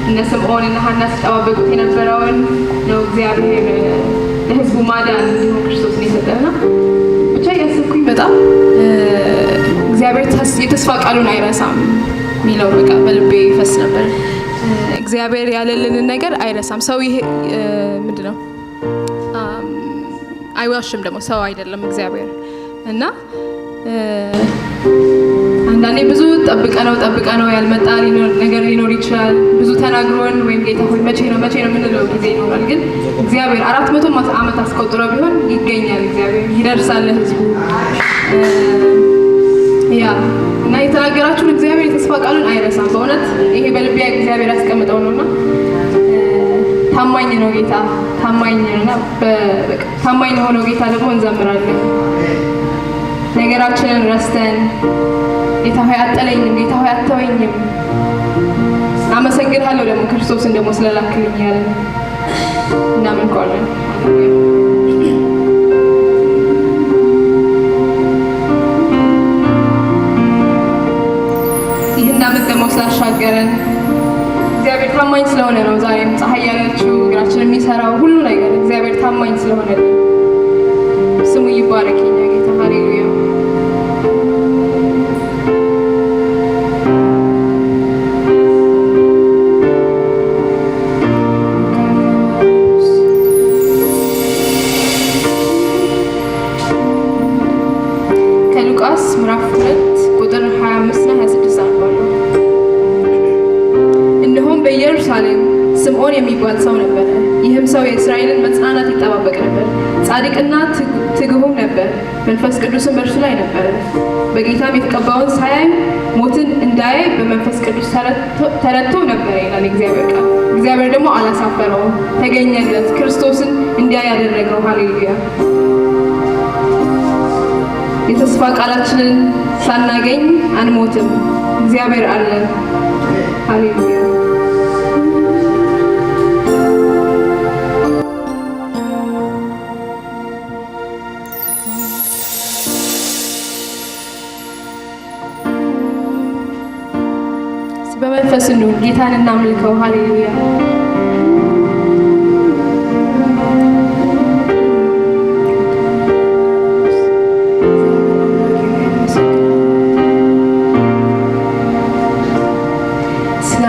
እነ ስምዖንና ሐና ሲጠባበቁት የነበረውን ነው እግዚአብሔር ለሕዝቡ ማዳን እንዲሆን ክርስቶስን የሰጠና ብቻ ያስብኩኝ በጣም እግዚአብሔር የተስፋ ቃሉን አይረሳም ሚለው በቃ በልቤ ይፈስ ነበር። እግዚአብሔር ያለልንን ነገር አይረሳም። ሰው ይሄ ምንድነው አይዋሽም ደግሞ ሰው አይደለም እግዚአብሔር እና አንዳንዴ ብዙ ጠብቀነው ያልመጣ ነገር ሊኖር ይችላል። ብዙ ተናግሮን ወይም ጌታ ሆይ መቼ ነው የምንለው ጊዜ ይኖራል። ግን እግዚአብሔር 400 ዓመት አስቆጥሮ ቢሆን ይገኛል። እግዚአብሔር ይደርሳል ለሕዝቡ እና የተናገራችሁን እግዚአብሔር የተስፋ ቃሉን አይረሳም። በእውነት ይሄ በልቤ እግዚአብሔር ያስቀምጠው ነውና ታማኝ ነው ጌታ፣ ታማኝ ነውና ታማኝ የሆነው ጌታ ደግሞ እንዘምራለን። ነገራችንን ረስተን ጌታ ሆይ አጠለኝም፣ ጌታ ሆይ አተወኝም፣ አመሰግናለሁ ደግሞ ክርስቶስን ደግሞ ስለላክልኝ ያለ እናመልከዋለን። ይህን ዓመት ደግሞ ስላሻገረን እግዚአብሔር ታማኝ ስለሆነ ነው። ዛሬም ፀሐይ ያለችው እግራችን የሚሰራው ሁሉ ነገር እግዚአብሔር ታማኝ ስለሆነ ስሙ ይባረክ የኛ ጌታ። ሃሌሉያ። ከሉቃስ ምዕራፍ 2 ቁጥር 25 እና 26 አንባለሁ። እነሆም በኢየሩሳሌም ስምዖን የሚባል ሰው ነበረ። ይህም ሰው የእስራኤልን መጽናናት ይጠባበቅ ነበር፣ ጻድቅና ትጉህም ነበር። መንፈስ ቅዱስም በእርሱ ላይ ነበረ። በጌታም የተቀባውን ሳያይ ሞትን እንዳያይ በመንፈስ ቅዱስ ተረድቶ ነበር ይላል እግዚአብሔር ቃል። እግዚአብሔር ደግሞ አላሳፈረውም፣ ተገኘለት፣ ክርስቶስን እንዲያይ ያደረገው። ሃሌሉያ። የተስፋ ቃላችንን ሳናገኝ አንሞትም። እግዚአብሔር አለን። ሃሌሉያ። በመንፈስ ነው ጌታን እናምልከው። ሃሌሉያ።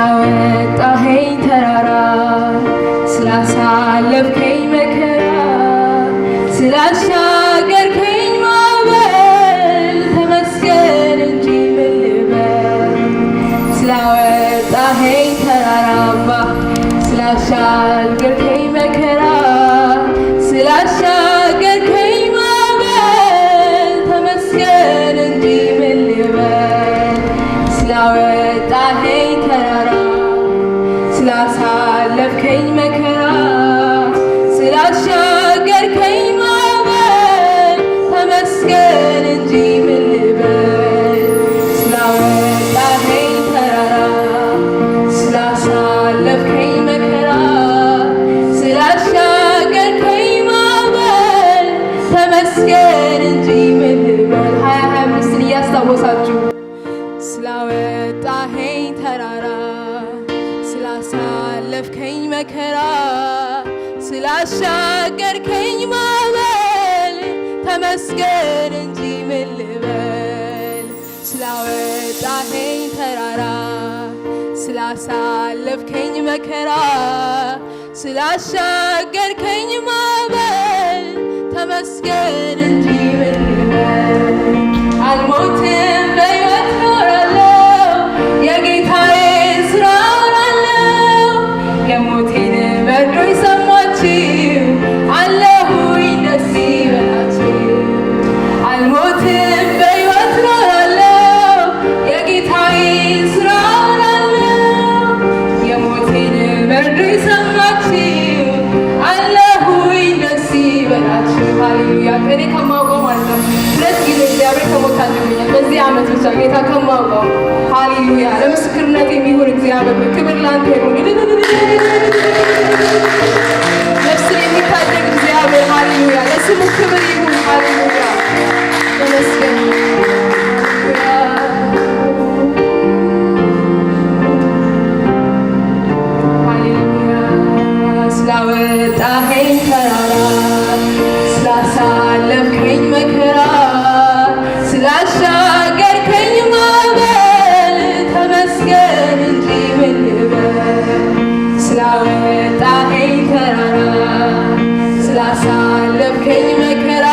ስላወጣኸኝ ተራራ፣ ስላሳለፍከኝ መከራ፣ ስላሻገርከኝ ማዕበል ተመስገን እንጂ ምን ልበል። ስላወጣኸኝ ተራራማ፣ ስላሻገርከኝ መከራ፣ ስላሻገርከኝ ማዕበል ተመስገን እንጂ ምን ልበል። ስላወጣኸኝ ተራራ፣ ስላሳለፍከኝ መከራ፣ ስላሻገርከኝ ማዕበል ተመስገን እንጂ ምን ልበል። ስላወጣኸኝ ተራራ፣ ስላሳለፍከኝ መከራ፣ ስላሻገርከኝ ማዕበል ተመስገን እንጂ ምን ልበል። 25ን እያስታወሳችሁ ስላወጣኸኝ ተራራ፣ ስላሳለፍከኝ መከራ፣ ስላሻገርከኝ ማዕበል ተመስገን እንጂ ምን ልበል። ስላወጣኸኝ ተራራ፣ ስላሳለፍከኝ መከራ፣ ስላሻገርከኝ ማዕበል ተመስገን እንጂ ምን ልበል። አልሞትም በሕይወት እኖራለሁ፣ የጌታዬ ሥራ አወራለሁ። የሞቴን መርዶ የሰማችሁ አለሁኝ ደስ ይበላችሁ። አልሞትም በሕይወት እኖራለሁ፣ የጌታዬ ሥራ አወራለሁ። የሞቴን መርዶ የሰማችሁ አለሁኝ ደስ ይበላችሁ። ሃሌሉያ። ከእኔ ከማውቀው ማለት ነው 2 ጊዜ እግዚአብሔር ከሞት አድኖኛል በዚህ ዓመት ብቻ ጌታ ከማውቀው። ሃሌሉያ። ለምስክርነት የሚሆን እግዚአብሔር ክብር ላንተ ይሁን። ነፍስን የሚታደግ እግዚአብሔር ሃሌሉያ፣ ለስሙ ክብር ይሁን። ሃሌሉያ። ተመስገን። ስላወጣኸኝ ተራራ ስላሳለፍከኝ መከራ ስላሻገርከኝ ማዕበል ተመስገን እንጂ ምን ልበል። ስላወጣኸኝ ተራራ ስላሳለፍከኝ መከራ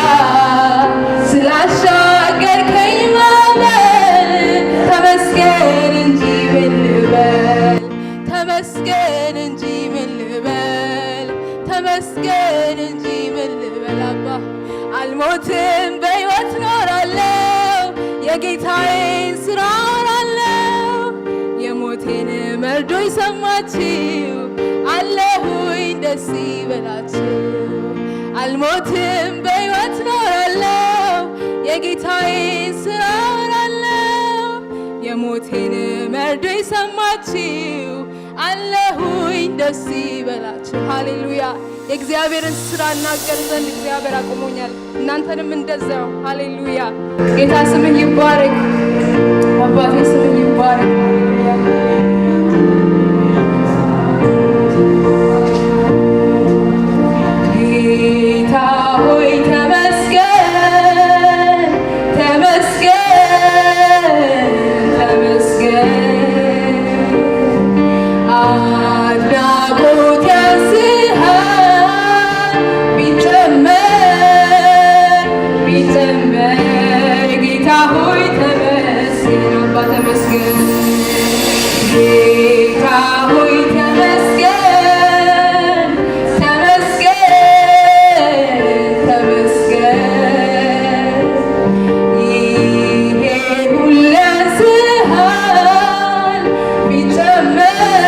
ስላሻገርከኝ ማዕበል ተመስገን እንጂ ምን ልበል። ተመስገን እንጂ ምን ልበል። ተመስገን እንጂ ምን ልበል። አባ አልሞትም በሕይወት ኖራለሁ የጌታዬን ሥራ አወራለሁ። የሞቴን መርዶ ይሰማችሁ አለሁኝ ደስ ይበላችሁ። አልሞትም በሕይወት ኖራለሁ የጌታዬን ሥራ አወራለሁ። የሞቴን መርዶ ይሰማችሁ አለሁኝ ደስ ይበላችሁ። ሃሌሉያ። የእግዚአብሔርን ሥራ እናገር ዘንድ እግዚአብሔር አቁሞኛል። እናንተንም እንደዛው። ሃሌሉያ። ጌታ ስምህ ይባረክ። አባቴ ስምህ ይባረክ። ጌታ ሆይ ተመስገን፣ ተመስገን፣ ተመስገን። አድናቆት ያንስሃል ቢጨመር ቢጨመር። ጌታ ሆይ ተመስገን፣ አባ ተመስገን። ጌታ ሆይ ተመስገን፣ ተመስገን፣ ተመስገን። ይሄ ሁሉ ያንስሃል ቢጨመር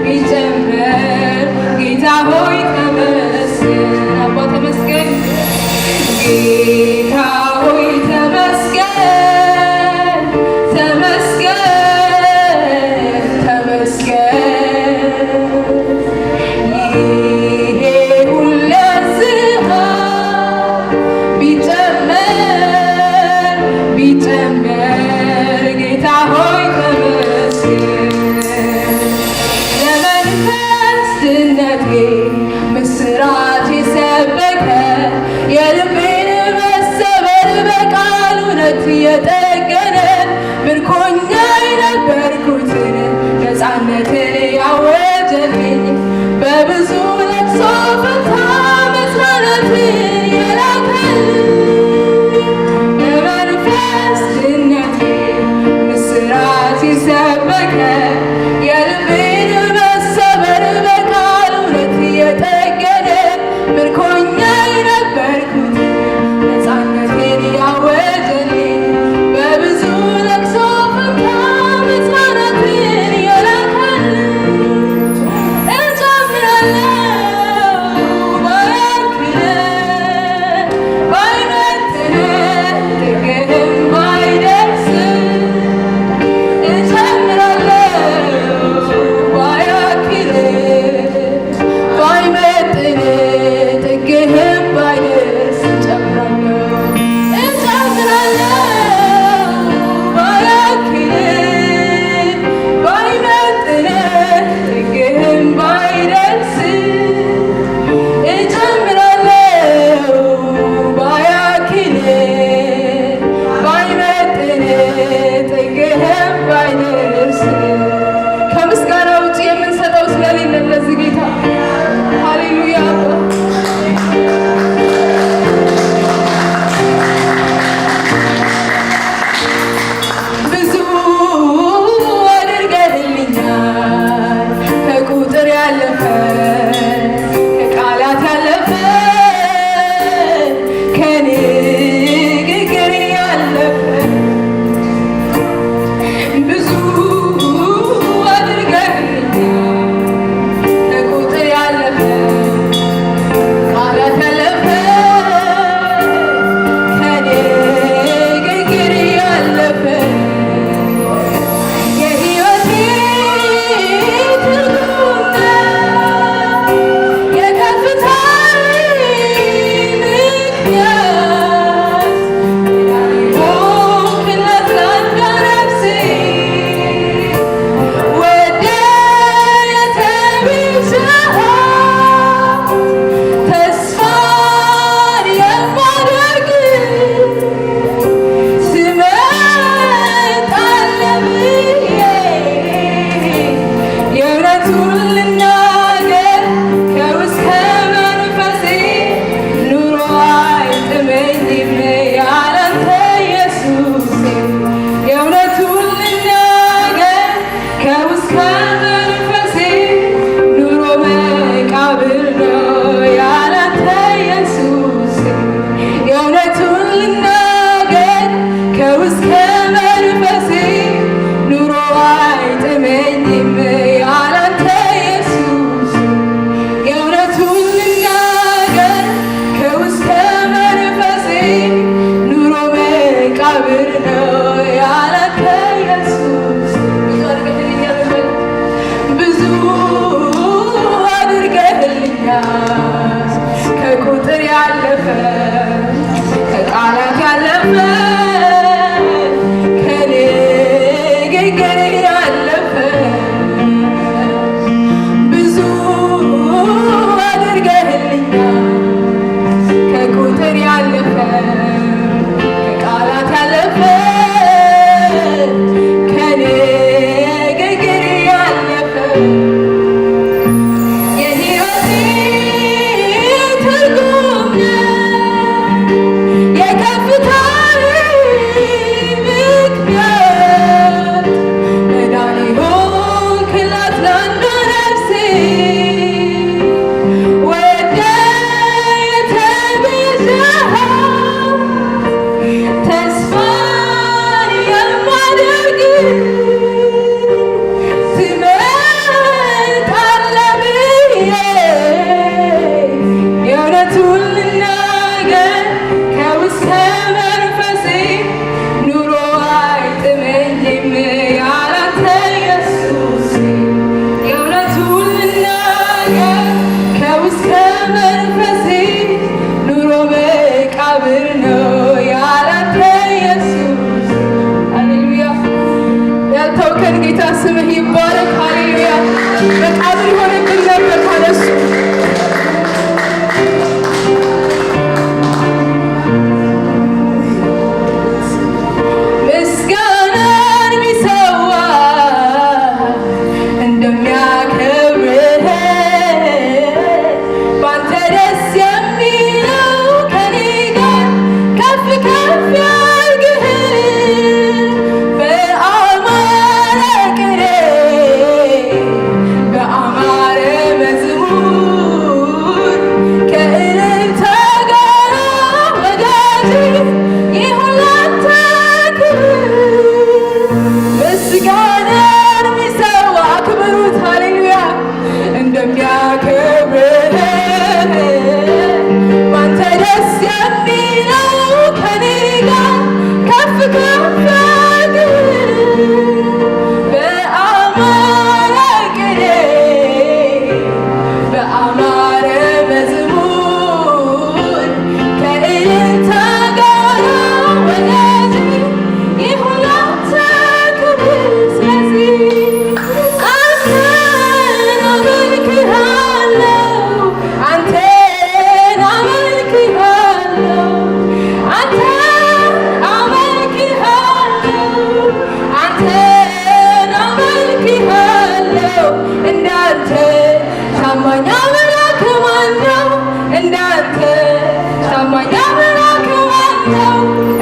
ቢጨመር። ጌታ ሆይ ተመስገን፣ አባ ተመስገን። ጌታ ሆይ ተመስገን፣ ተመስገን፣ ተመስገን። ይሄ ሁሉ ያንስሃል ቢጨመር ቢጨመር። ጌታ ሆይ ተመስገን። ለመንፈስ ድነቴ ምስራች የሰበከ የልቤን መሰበር በቃል እውነት የጠገነ ምርኮኛ የነበርኩትን ነፃነትን ያወጀልኝ በብዙ ለቅሶ ፈንታ መጽናናትን የላከልኝ ለመንፈስ ድነቴ ምስራች የሰበከ የልቤን መሰበር በቃል እውነት የጠገነ ምርኮኛ የነበርኩት ነፃነትን ያወጀልኝ በብዙ ለቅሶ ፈንታ መጽናናትን የላከልኝ። እጨምራለሁ ብዙ አድርገህልኛል ከቁጥር ያለፈ ከቃላት ያለፈ ከንግግር ያለፈ ብዙ አድርገህልኛል ከቁጥር ያለፈ ከቃላት ያለፈ ከንግግር ያለፈ የሕይወቴ ትርጉም ነህ የከፍታዬ ምክንያት መዳኔ ሆንክላት ለአንዷ ነፍሴ ወደህ የተቤዠሃት ተስፋን የማደርግ ትመጣለህ ብዬ የእውነቱን ልናገር ከውስጥ ከመንፈሴ ኑሮ አይጥመኝም ያላንተ ኢየሱስ የእውነቱን ልናገር ከውስጥ ከመንፈሴ ኑሮ መቃብር ነው ያላንተ ኢየሱስ ሃሌሉያ ያልተውከን ጌታ ስምህ ይባረክ ሃሌሉያ መቃብር ይሆንብን ነበር ካለሱ ምስጋናን ሚሰዋ እንደሚያከብርህ ባንተ ደስ የሚለው ከኔ ጋር ከፍ ከፍ ያርግህ በአማረ ቅኔ በአማረ መዝሙር ከእልልታ ጋር ወዳጅ ይሁን ላንተ ክብር ምስጋናን ሚሰዋ አክብሩት ሃሌሉያ እንደሚያከብርህ ባንተ ደስ የሚለው ከኔ ጋር ከፍ ከፍ ያርግህ በአማረ ቅኔ በአማረ መዝሙር ከእልልታ ጋር ወዳጅ ይሁን ላንተ ክብር ስለዚህ አንተን አመልክሃለሁ አንተን አመልክሃለሁ አንተን አመልክሃለሁ አንተን አመልክሃለሁ እንዳንተ ታማኝ አምላክ ማን ነው እንዳንተ ታማኝ አምላክ ማን ነው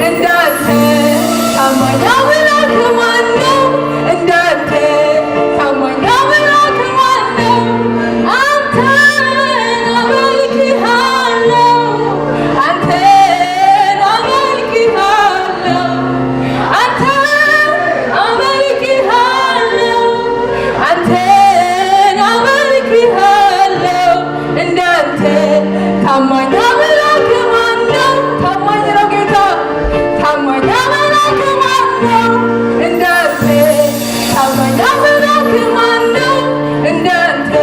እንዳንተ ታማኝ አምላክ ማን ነው እንዳንተ ታማኝ አምላክ ማን ነው አንተን አመልክሃለሁ አንተን አመልክሃለሁ አንተን አመልክሃለሁ አንተን አመልክሃለሁ እንዳንተ ታማኝ አምላክ ማን ነው ታማኝ ነው ጌታ ታማኝ አምላክ ማን ነው እንዳንተ ታማኝ አምላክ ማን ነው እንዳንተ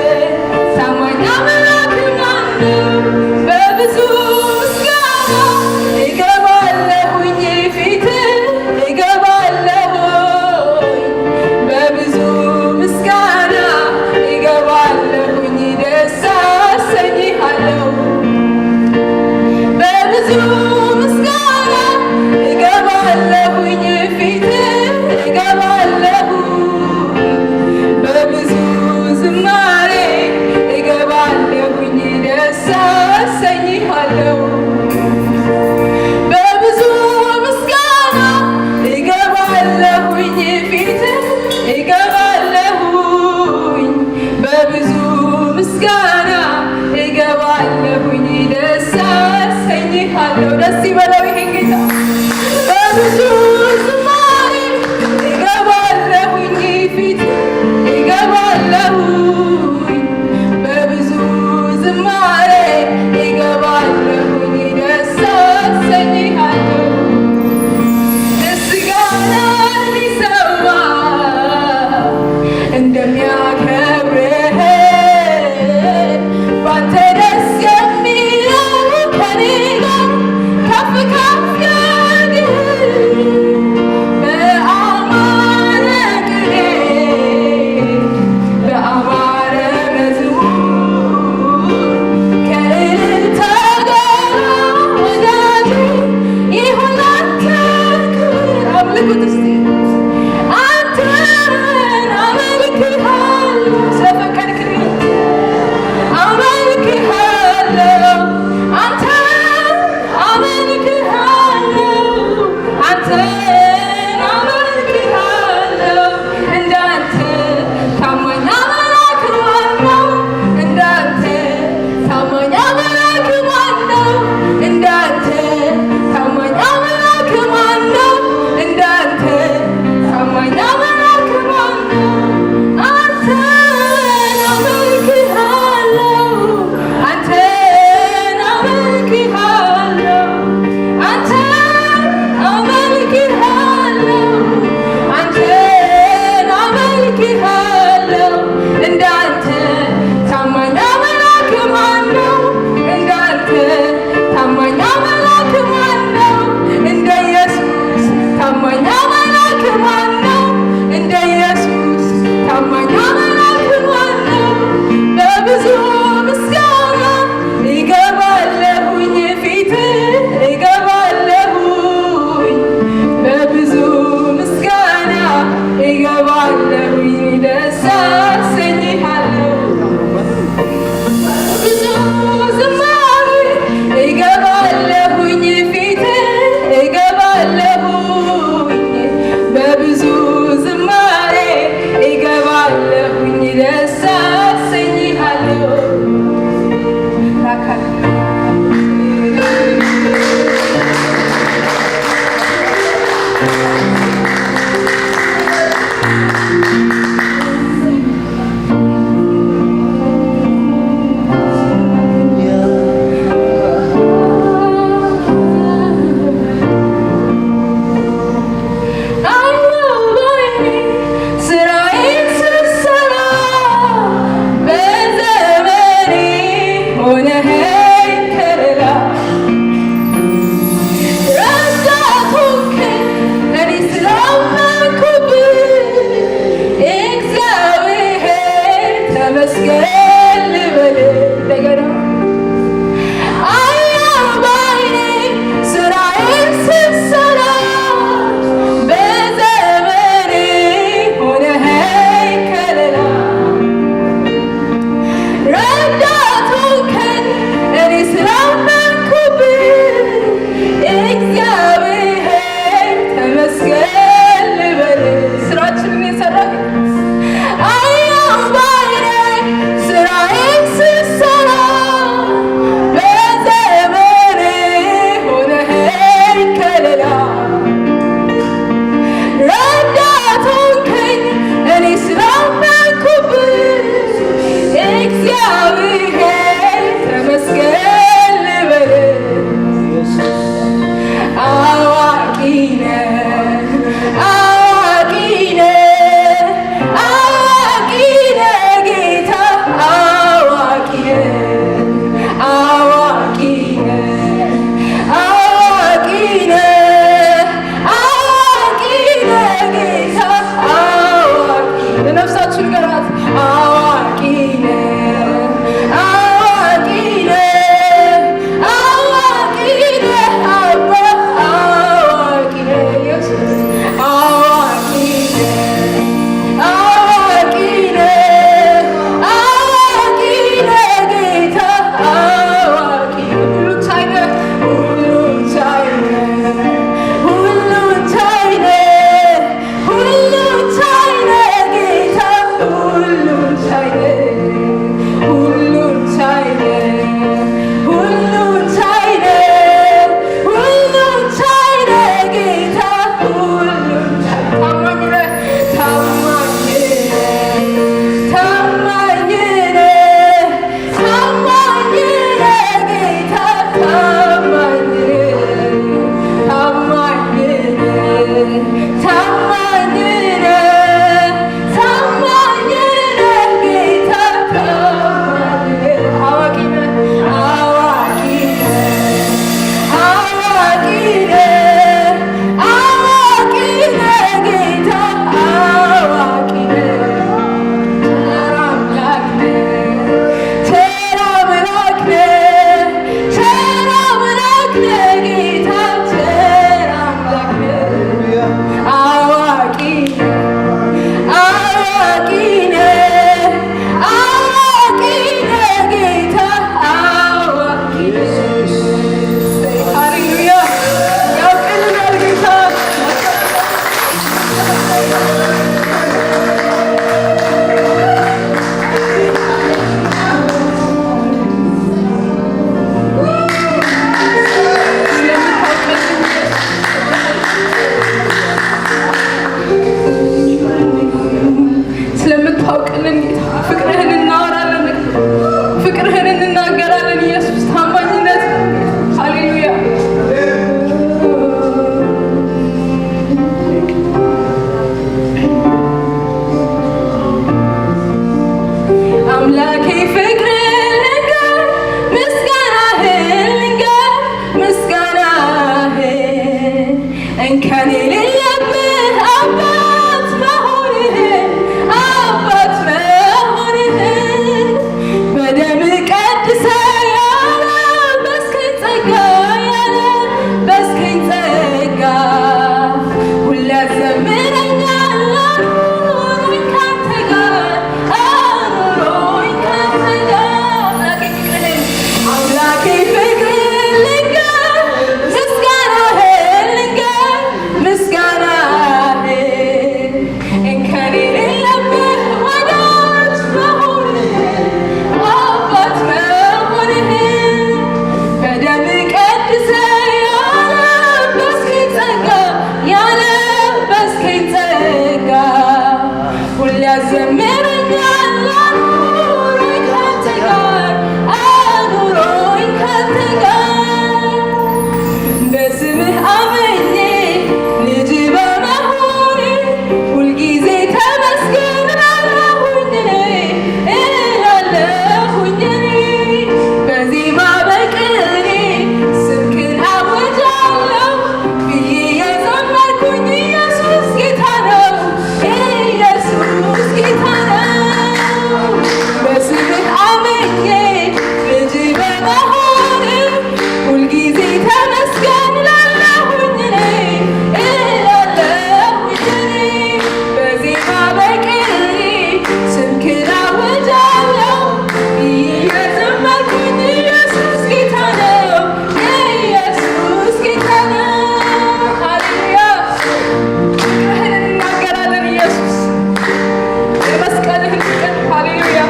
ታማኝ አምላክ ማን ነው በብዙ ምስጋና እገባለሁኝ ፊትህ እገባለሁኝ በብዙ ምስጋና እገባለሁኝ ደስ አሰኝሃለሁ በብዙ ምስጋና እገባለሁኝ ፊትህ እገባለሁኝ በብዙ ዝማሬ እገባለሁኝ ደስ አሰኝሃለሁ በብዙ ምስጋና እገባለሁኝ ፊትህ እገባለሁኝ በብዙ ምስጋና እገባለሁኝ ደስ አሰኝሃለሁ ደስ ይበለው ይሄን ጌታ በብዙ ዝማሬ እገባለሁኝ ፊትህ እገባለሁኝ በብዙ ዝማሬ እገባለሁኝ ደስ አሰኝሃለሁ ምስጋናን ሊሰዋ እንደሚያከብር ፍቅርህን እናወራለን፣ ፍቅርህን እንናገራለን። ኢየሱስ ታማኝነት ሃሌሉያ አምላኬ ፍቅርህን ልንገር ምስጋናህን ልንገር ምስጋናህን እንከን የሌለብህ አባት መሆንህን አባት መሆንህን በደም ቀድሰህ ያለበስከኝ ጸጋ ያለበስከኝ ጸጋ ሁሌ ያዘምረኛል አኑሮኝ ካንተ ጋር አኑሮኝ ካንተ ጋር አምላኬ ፍቅርህን ልንገር ምስጋናህን ልንገር ምስጋናህን እንከን የሌለብህ ወዳጅ መሆንህን አባት መሆንህን በደም ቀድሰህ ያለበስከኝ ጸጋ ያለበስከኝ ጸጋ ሁሌ ያዘምረኛል አኑሮኝ ካንተ ጋር አኑሮኝ ካንተ ጋር በስምህ አምኜ ልጅ በመሆኔ ሁልጊዜ ተመስገን እላለሁኝ እኔ በዜማ በቅኔ ስምህን አውጃለሁ ብዬ የዘመርኩኝ ኢየሱስ ጌታ ነው ኢየሱስ ጌታ ነው። በስምህ አምኜ ልጅ በመሆኔ ሁልጊዜ ተመስገን እላለሁኝ እኔ በዜማ በቅኔ ስምህን አውጃለሁ ብዬ የዘመርኩኝ ኢየሱስ ጌታ ነው ኢየሱስ ጌታ ነው። ሃሌሉያ ፍቅርህን እንናገራለን ኢየሱስ የመስቀልህን ፍቅር ሃሌሉያ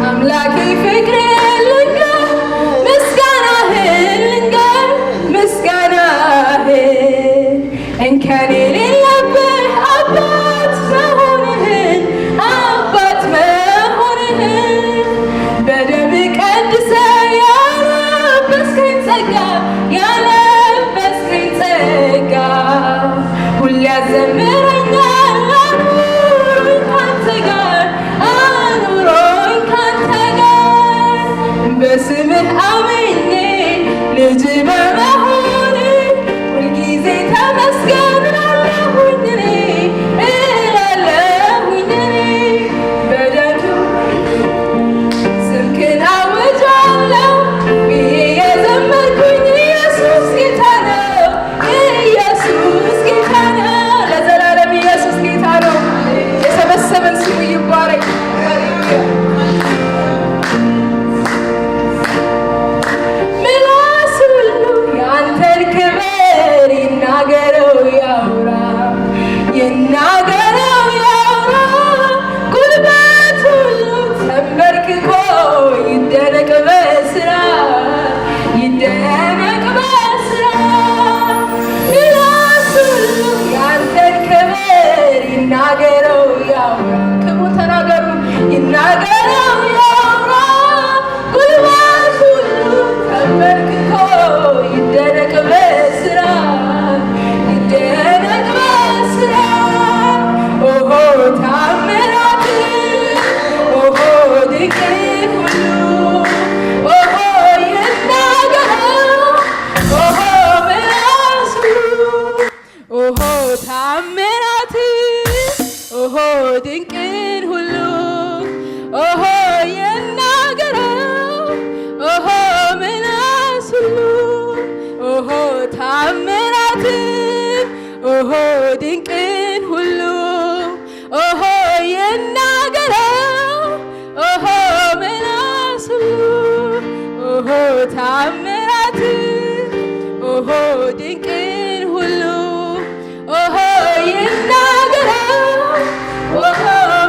አምላኬ ፍቅርህን ልንገር ምስጋናህን ልንገር ምስጋናህን እንከን የሌለብህ አባት መሆንህን አባት መሆንህን በደም ቀድሰህ ያለበስከኝ ጸጋ ያለበስከኝ ጸጋ ሁሌ ያዘምረኛል አኑሮኝ ካንተ ጋር አኑሮኝ ካንተ ጋር በስምህ አምኜ ልጅ በመሆኔ ሁልጊዜ ተመስገን እላለሁኝ እኔ በደሙ ስምህን አውጃለሁ ብዬ የዘመርኩኝ ኢየሱስ ጌታ ነው ኢየሱስ ጌታ ነው። ለዘላለም ኢየሱስ ጌታ ነው። የሰበሰበን ስሙ ይባረክ። ምላስ ሁሉ የአንተን ክብር ይናገረው ያውራ ይናገረው ያውራ ጉልበት ሁሉ ተንበርክኮ ይደነቅ በስራ ይደነቅ በስራ ምላስ ሁሉ የአንተን ክብር ይናገረው ያውራ ክብሩን ተናገሩ ይናገረው ያውራ ጉልበት ሁሉ ተንበርክኮ ይደነቅ በስራ ይደነቅ በስራ ኦሆ ታምራት ኦሆ ድንቅ ሁሉ ኦሆ ይናገረው ኦሆ ምላሱ ኦሆ ታምራት ኦሆ ድንቅን ሁሉ ኦሆ ይናገረው ኦሆ ምላስ ሁሉ ኦሆ ታምራት ኦሆ ድንቅን ሁሉ ኦሆ ይናገረው ኦሆ ምላስ ሁሉ ኦሆ ታምራት ኦሆ ድንቅን ሁሉ ኦሆ ይናገረው ኦሆ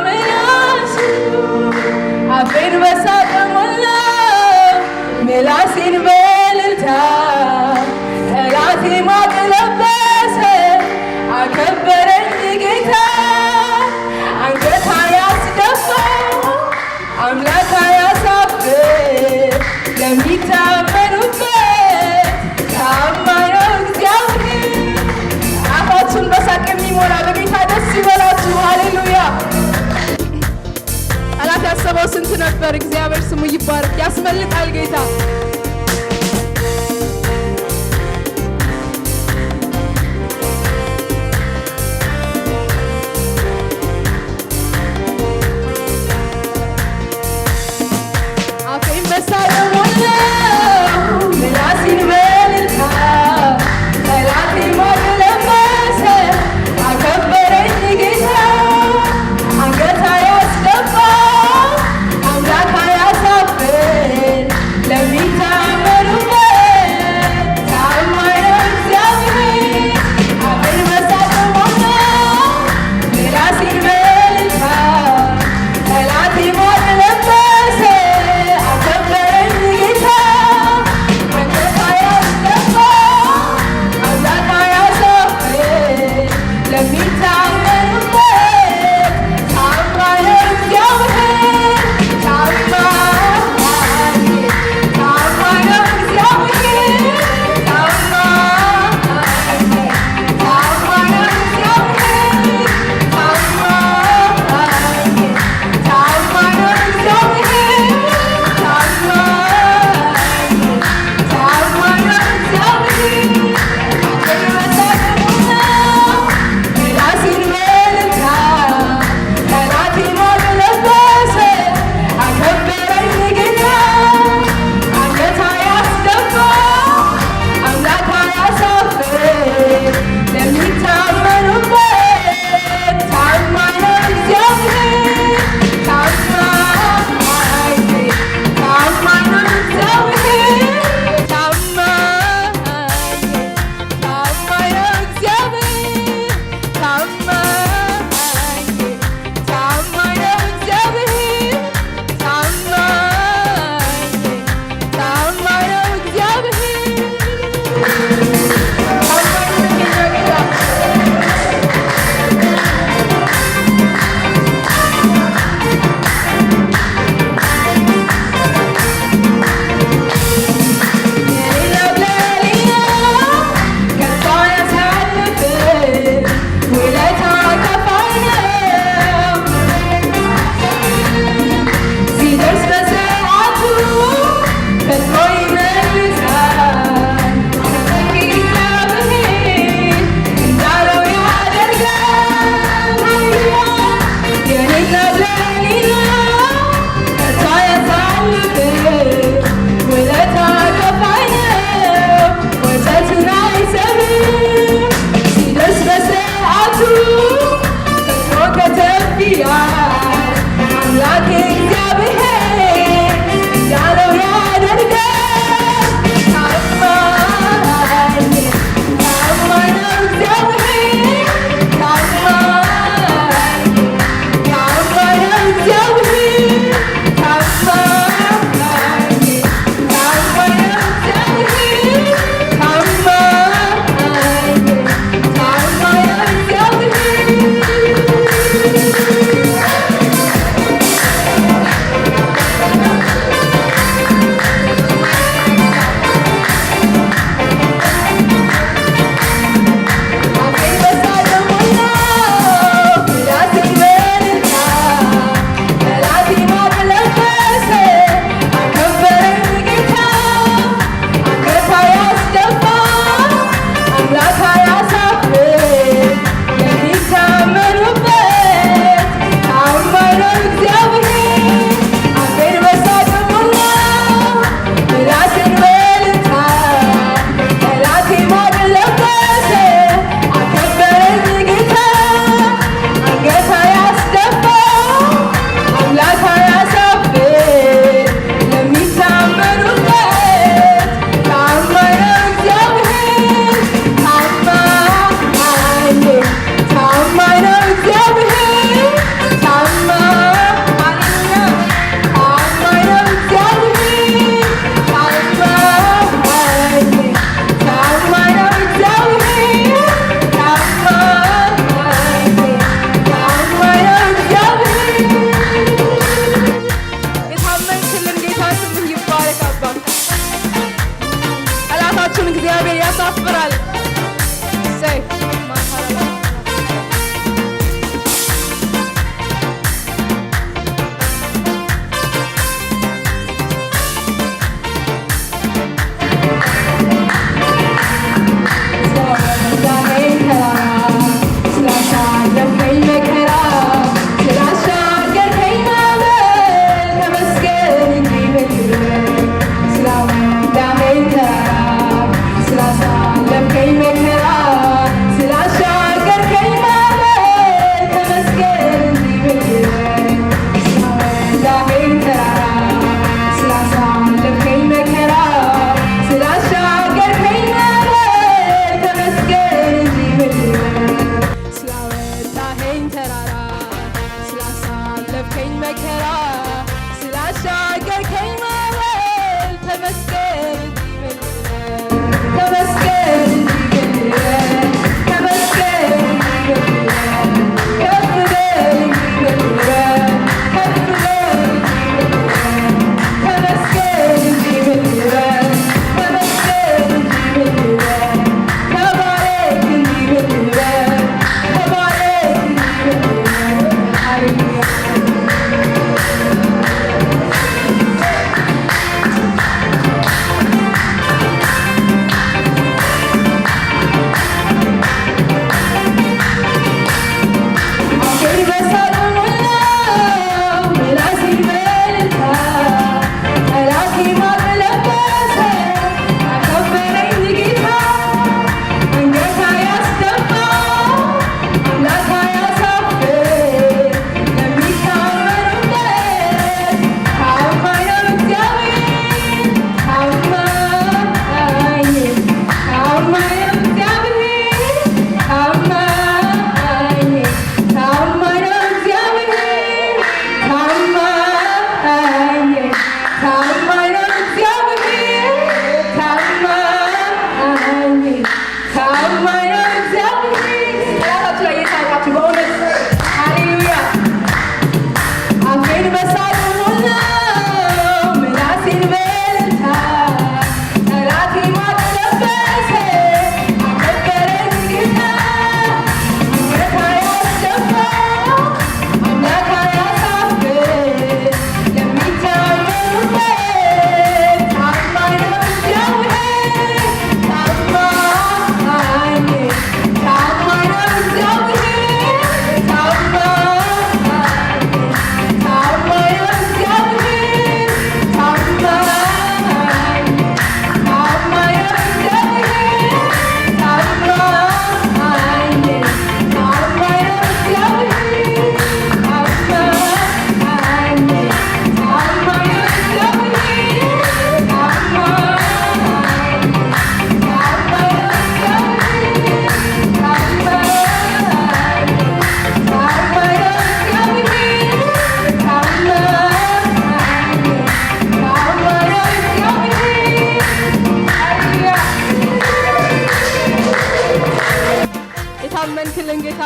ምላስ ሁሉ አፌን በሳቅ ሞላው ምላሴን በእልልታ ጠላቴ ማቅ ለበሰ ያስመልጣል ጌታ። አፌን በሳቅ ሞላው ምላሴን በእልልታ ጠላቴን ማቅ ለበሰ አከበረኝ ጌታ። አንገት አያስደፋ አምላክ አያሳፍር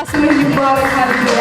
ስምህ ይባረክ። ሃሌሉያ